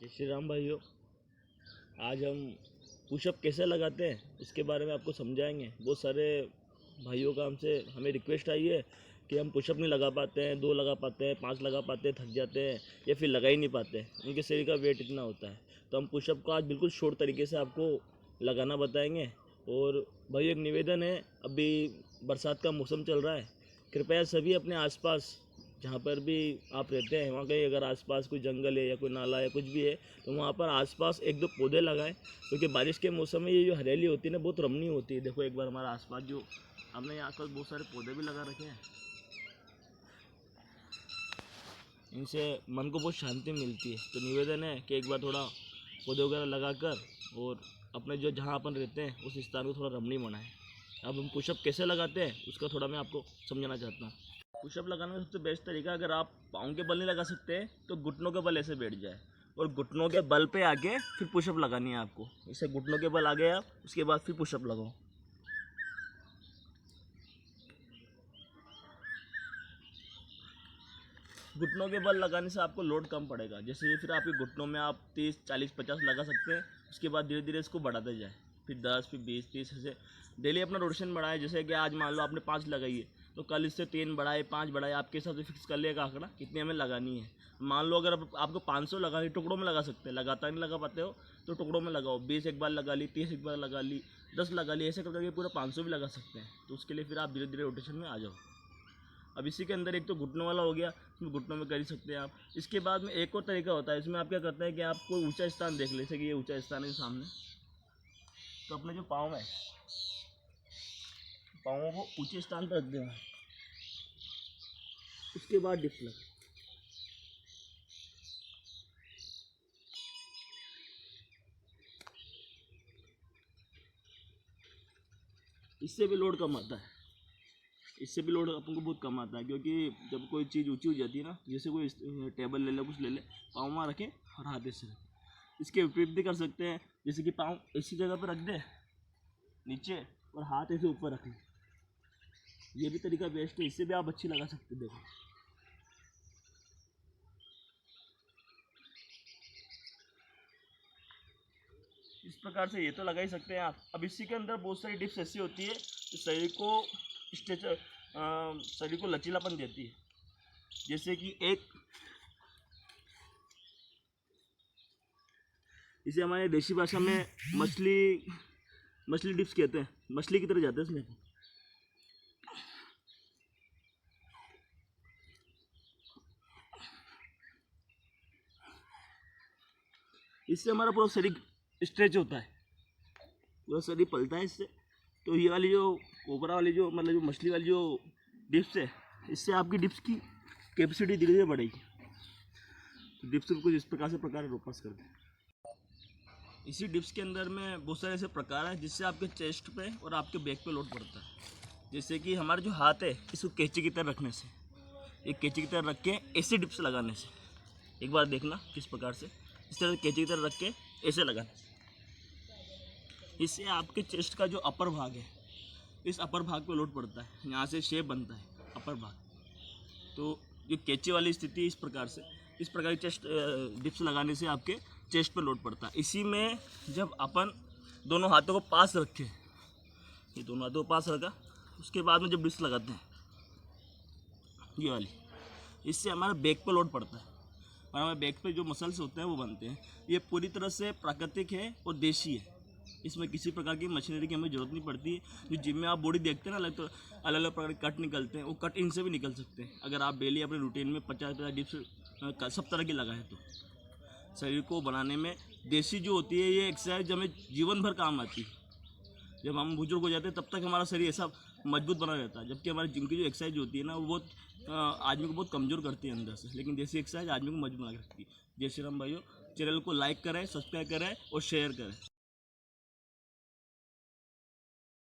जय श्री राम भाइयों। आज हम पुशअप कैसे लगाते हैं इसके बारे में आपको समझाएंगे। बहुत सारे भाइयों का हमें रिक्वेस्ट आई है कि हम पुशअप नहीं लगा पाते हैं, 2 लगा पाते हैं, 5 लगा पाते हैं, थक जाते हैं या फिर लगा ही नहीं पाते हैं, उनके शरीर का वेट इतना होता है। तो हम पुशअप को आज बिल्कुल शॉर्ट तरीके से आपको लगाना बताएंगे। और भाई एक निवेदन है, अभी बरसात का मौसम चल रहा है, कृपया सभी अपने आसपास जहाँ पर भी आप रहते हैं वहाँ कहीं अगर आसपास कोई जंगल है या कोई नाला या कुछ भी है तो वहाँ पर आसपास 1-2 पौधे लगाएं, क्योंकि बारिश के मौसम में ये जो हरियाली होती है ना बहुत रमणीय होती है। देखो एक बार हमारा आसपास जो हमने यहाँ आसपास बहुत सारे पौधे भी लगा रखे हैं, इनसे मन को बहुत शांति मिलती है। तो निवेदन है कि एक बार थोड़ा पौधे वगैरह लगाकर और अपने जो जहाँ अपन रहते हैं उस स्थान को थोड़ा रमणीय बनाएं। अब हम पुशअप कैसे लगाते हैं उसका थोड़ा मैं आपको समझाना चाहता हूँ। पुशअप लगाने का सबसे बेस्ट तरीका, अगर आप पाँव के बल नहीं लगा सकते तो घुटनों के बल ऐसे बैठ जाए और घुटनों के बल पे आके फिर पुशअप लगानी है आपको। इसे घुटनों के बल आ गए आप, उसके बाद फिर पुशअप लगाओ। घुटनों के बल लगाने से आपको लोड कम पड़ेगा। जैसे फिर आपके घुटनों में आप 30, 40, 50 लगा सकते हैं। उसके बाद धीरे धीरे इसको बढ़ाते जाए, फिर 10, फिर 20, 30 ऐसे डेली अपना रोटेशन बढ़ाए। जैसे कि आज मान लो आपने 5 लगाई है तो कल इससे 3 बढ़ाए, 5 बढ़ाए, आपके हिसाब से फिक्स कर लिएगा आंकड़ा कितनी हमें लगानी है। मान लो अगर आपको 500 लगानी, टुकड़ों में लगा सकते हैं, लगातार नहीं लगा पाते हो तो टुकड़ों में लगाओ। 20 एक बार लगा ली, 30 एक बार लगा ली, 10 लगा ली, ऐसे करके पूरा 500 भी लगा सकते हैं। तो उसके लिए फिर आप धीरे धीरे रोटेशन में आ जाओ। अब इसी के अंदर एक तो घुटनों वाला हो गया, इसमें घुटनों में कर ही सकते हैं आप। इसके बाद में एक और तरीका होता है, इसमें आप क्या करते हैं कि आप कोई ऊंचा स्थान देख ले, जैसे कि ये ऊंचा स्थान है सामने, तो अपने जो पाँव है पाँवों को ऊंचे स्थान पर रख देना। उसके बाद डिप्स लगा, इससे भी लोड कम आता है। इससे भी लोड अपन को बहुत कम आता है, क्योंकि जब कोई चीज़ ऊंची हो जाती है ना, जैसे कोई टेबल ले ले, कुछ ले ले, पाँव वहाँ रखें और हाथ ऐसे रखें। इसके विपरीत भी कर सकते हैं, जैसे कि पाँव ऐसी जगह पर रख दे नीचे और हाथ ऐसे ऊपर रख लें। ये भी तरीका बेस्ट है, इससे भी आप अच्छी लगा सकते हैं। देखो इस प्रकार से ये तो लगा ही सकते हैं आप। अब इसी के अंदर बहुत सारी टिप्स ऐसी होती है जो शरीर को लचीलापन देती है। जैसे कि इसे हमारे देशी भाषा में मछली डिप्स कहते हैं, मछली की तरह जाते हैं इसमें। इससे हमारा पूरा शरीर स्ट्रेच होता है, पूरा शरीर पलटा है इससे। तो ये वाली जो कोबरा वाली जो मतलब जो मछली वाली जो डिप्स है, इससे आपकी डिप्स की कैपेसिटी धीरे धीरे बढ़ेगी। तो डिप्स को कुछ इस प्रकार रोपास कर दें। इसी डिप्स के अंदर में बहुत सारे ऐसे प्रकार हैं जिससे आपके चेस्ट पे और आपके बैक पे लोड पड़ता है। जैसे कि हमारा जो हाथ है इसको कैंची की तरह रखने से, एक कैंची की तरह रख के ऐसे डिप्स लगाने से, एक बार देखना किस प्रकार से, इस तरह कैंची की तरह रख के ऐसे लगाने से, इससे आपके चेस्ट का जो अपर भाग है, इस अपर भाग पे लोड पड़ता है, यहाँ से शेप बनता है अपर भाग। तो जो कैंची वाली स्थिति है, इस प्रकार की चेस्ट डिप्स लगाने से आपके चेस्ट पे लोड पड़ता है। इसी में जब अपन दोनों हाथों को पास रखें, ये दोनों हाथों को पास रखा, उसके बाद में जब डिप्स लगाते हैं ये वाली, इससे हमारा बैक पे लोड पड़ता है और हमारे बैक पे जो मसल्स होते हैं वो बनते हैं। ये पूरी तरह से प्राकृतिक है और देशी है, इसमें किसी प्रकार की मशीनरी की हमें ज़रूरत नहीं पड़ती है। जो जिम में आप बॉडी देखते हैं ना, अलग अलग प्रकार के कट निकलते हैं, वो कट इनसे भी निकल सकते हैं अगर आप डेली अपने रूटीन में 50-50 डिप्स सब तरह की लगाएं तो। शरीर को बनाने में देसी जो होती है ये एक्सरसाइज हमें जीवन भर काम आती है। जब हम बुजुर्ग हो जाते हैं तब तक हमारा शरीर ऐसा मजबूत बना रहता है, जबकि हमारे जिम की जो एक्सरसाइज होती है ना वो बहुत आदमी को बहुत कमज़ोर करती है अंदर से, लेकिन देसी एक्सरसाइज आदमी को मजबूत बना के रखती है। जय श्री राम भाइयों, चैनल को लाइक करें, सब्सक्राइब करें और शेयर करें।